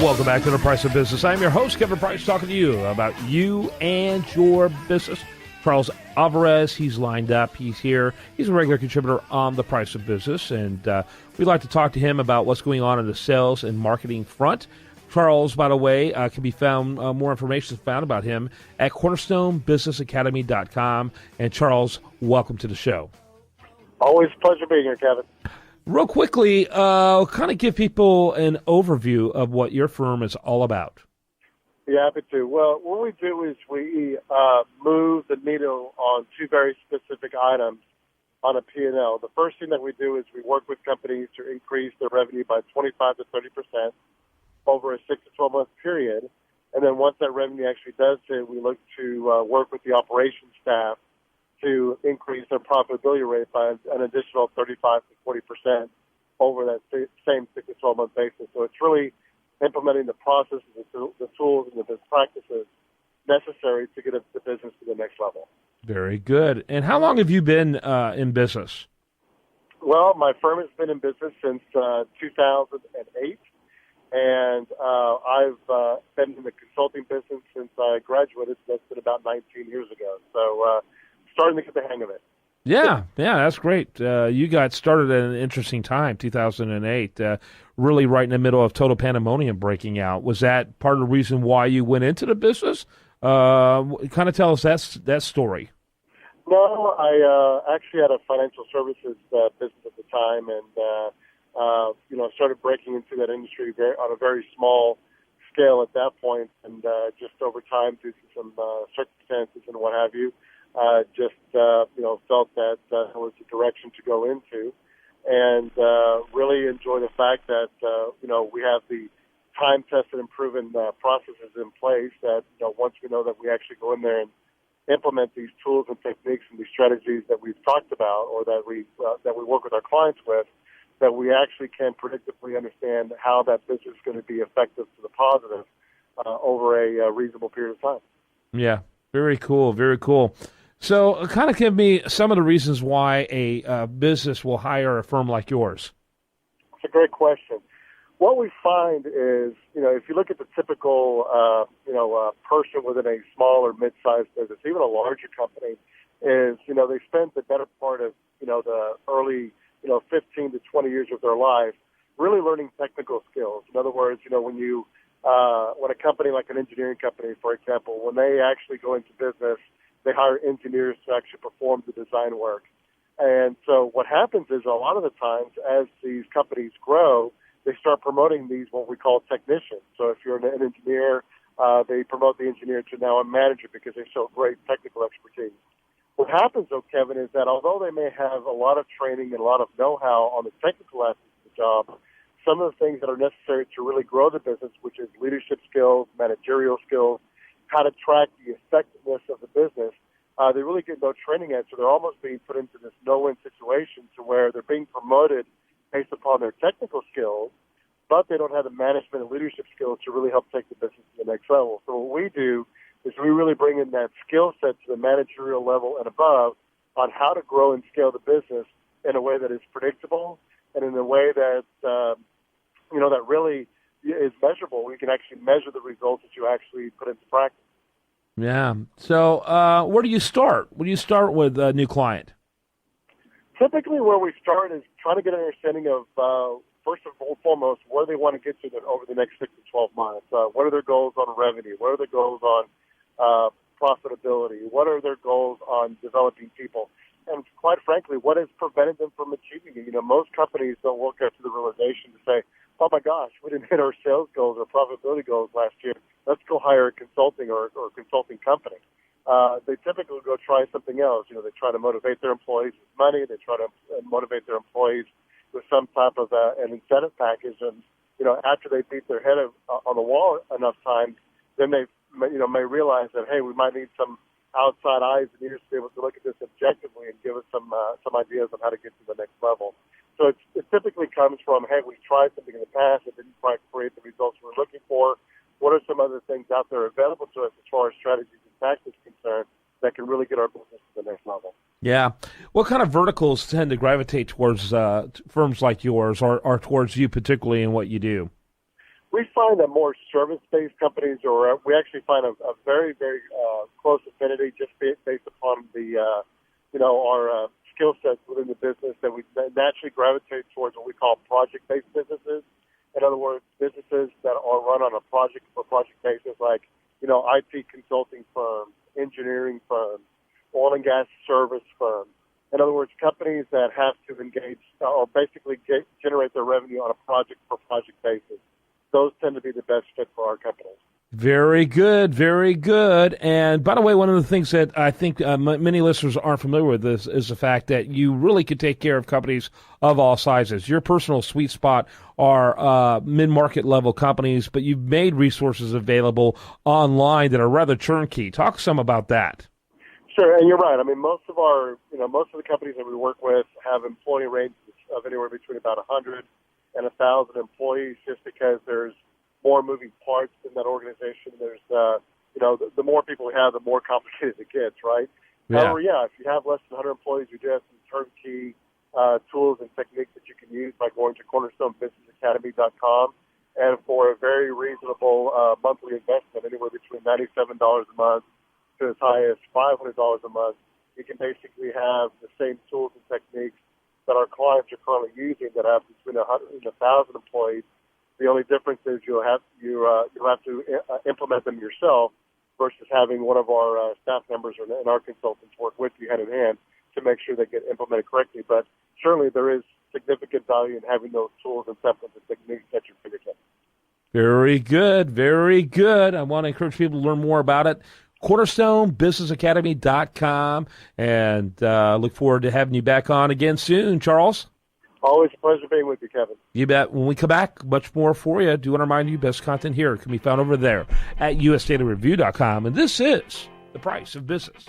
Welcome back to The Price of Business. I'm your host, Kevin Price, talking to you about you and your business. Charles Alvarez, he's lined up. He's here. He's a regular contributor on The Price of Business, and we'd like to talk to him about what's going on in the sales and marketing front. Charles, by the way, can be found, more information is found about him at cornerstonebusinessacademy.com. And Charles, welcome to the show. Always a pleasure being here, Kevin. Real quickly, kind of give people an overview of what your firm is all about. Yeah, happy to. Well, what we do is we move the needle on two very specific items on a P&L. The first thing that we do is we work with companies to increase their revenue by 25 to 30% over a 6 to 12-month period. And then once that revenue actually does hit, we look to work with the operations staff to increase their profitability rate by an additional 35 to 40% over that same 6 to 12-month basis. So it's really implementing the processes, the tools, and the best practices necessary to get the business to the next level. Very good. And how long have you been in business? Well, my firm has been in business since 2008, and I've been in the consulting business since I graduated. So that's been about 19 years ago. So starting to get the hang of it. Yeah, that's great. You got started at an interesting time, 2008, really right in the middle of total pandemonium breaking out. Was that part of the reason why you went into the business? Kind of tell us that story. No, I actually had a financial services business at the time, and started breaking into that industry on a very small scale at that point, and just over time, due to some circumstances and what have you, felt that was the direction to go into, and really enjoy the fact that we have the time-tested and proven processes in place that once we know that we actually go in there and implement these tools and techniques and these strategies that we've talked about, or that we work with our clients with, that we actually can predictably understand how that business is going to be effective to the positive over a reasonable period of time. Yeah, very cool, very cool. So kind of give me some of the reasons why a business will hire a firm like yours. It's a great question. What we find is, if you look at the typical, person within a small or mid-sized business, even a larger company, is, they spend the better part of, the early, 15 to 20 years of their life really learning technical skills. In other words, when a company like an engineering company, for example, when they actually go into business, they hire engineers to actually perform the design work. And so what happens is a lot of the times as these companies grow, they start promoting these what we call technicians. So if you're an engineer, they promote the engineer to now a manager because they show great technical expertise. What happens, though, Kevin, is that although they may have a lot of training and a lot of know-how on the technical aspects of the job, some of the things that are necessary to really grow the business, which is leadership skills, managerial skills, how to track the effectiveness of the business, they really get no training at. So they're almost being put into this no-win situation to where they're being promoted based upon their technical skills, but they don't have the management and leadership skills to really help take the business to the next level. So what we do is we really bring in that skill set to the managerial level and above on how to grow and scale the business in a way that is predictable and in a way that, that really is measurable. We can actually measure the results that you actually put into practice. Yeah. So where do you start? Where do you start with a new client? Typically where we start is trying to get an understanding of, first and foremost, where they want to get to over the next 6 to 12 months. What are their goals on revenue? What are their goals on profitability? What are their goals on developing people? And quite frankly, what has prevented them from achieving it? Most companies don't work up to the realization to say, oh my gosh, we didn't hit our sales goals or profitability goals last year. Let's go hire a consulting or consulting company. They typically go try something else. They try to motivate their employees with money. They try to motivate their employees with some type of an incentive package. And, after they beat their head on the wall enough times, then they, may realize that, hey, we might need some outside eyes and ears to be able to look at this objectively and give us some ideas on how to get to the next level. So it typically comes from, hey, we tried something in the past, it didn't quite create the results we're looking for. What are some other things out there available to us as far as strategies and tactics concerned that can really get our business to the next level? Yeah. What kind of verticals tend to gravitate towards firms like yours or towards you particularly in what you do? we find that more service-based companies, or we actually find a very, very close affinity just based upon the, our skill sets within the business, that we naturally gravitate towards what we call project-based businesses. In other words, businesses that are run on a project-for-project basis, like, IT consulting firms, engineering firms, oil and gas service firms. In other words, companies that have to engage or basically generate their revenue on a project-for-project basis. Those tend to be the best fit for our companies. Very good, very good. And by the way, one of the things that I think many listeners aren't familiar with this is the fact that you really could take care of companies of all sizes. Your personal sweet spot are mid-market level companies, but you've made resources available online that are rather turnkey. Talk some about that. Sure, and you're right. I mean, most of the companies that we work with have employee ranges of anywhere between about 100 and 1,000 employees, just because there's more moving parts in that organization. There's, the more people we have, the more complicated it gets, right? Yeah. However, if you have less than 100 employees, we do have some turnkey tools and techniques that you can use by going to cornerstonebusinessacademy.com. And for a very reasonable monthly investment, anywhere between $97 a month to as high as $500 a month, you can basically have the same tools and techniques that our clients are currently using that have between 100 and 1,000 employees. The only difference is you'll have to implement them yourself versus having one of our staff members and our consultants work with you hand in hand to make sure they get implemented correctly. But certainly there is significant value in having those tools and templates and techniques at your fingertips. Very good, very good. I want to encourage people to learn more about it. CornerstoneBusinessAcademy.com, and look forward to having you back on again soon, Charles. Always a pleasure being with you, Kevin. You bet. When we come back, much more for you. Do want to remind you, best content here can be found over there at USDailyReview.com, and this is The Price of Business.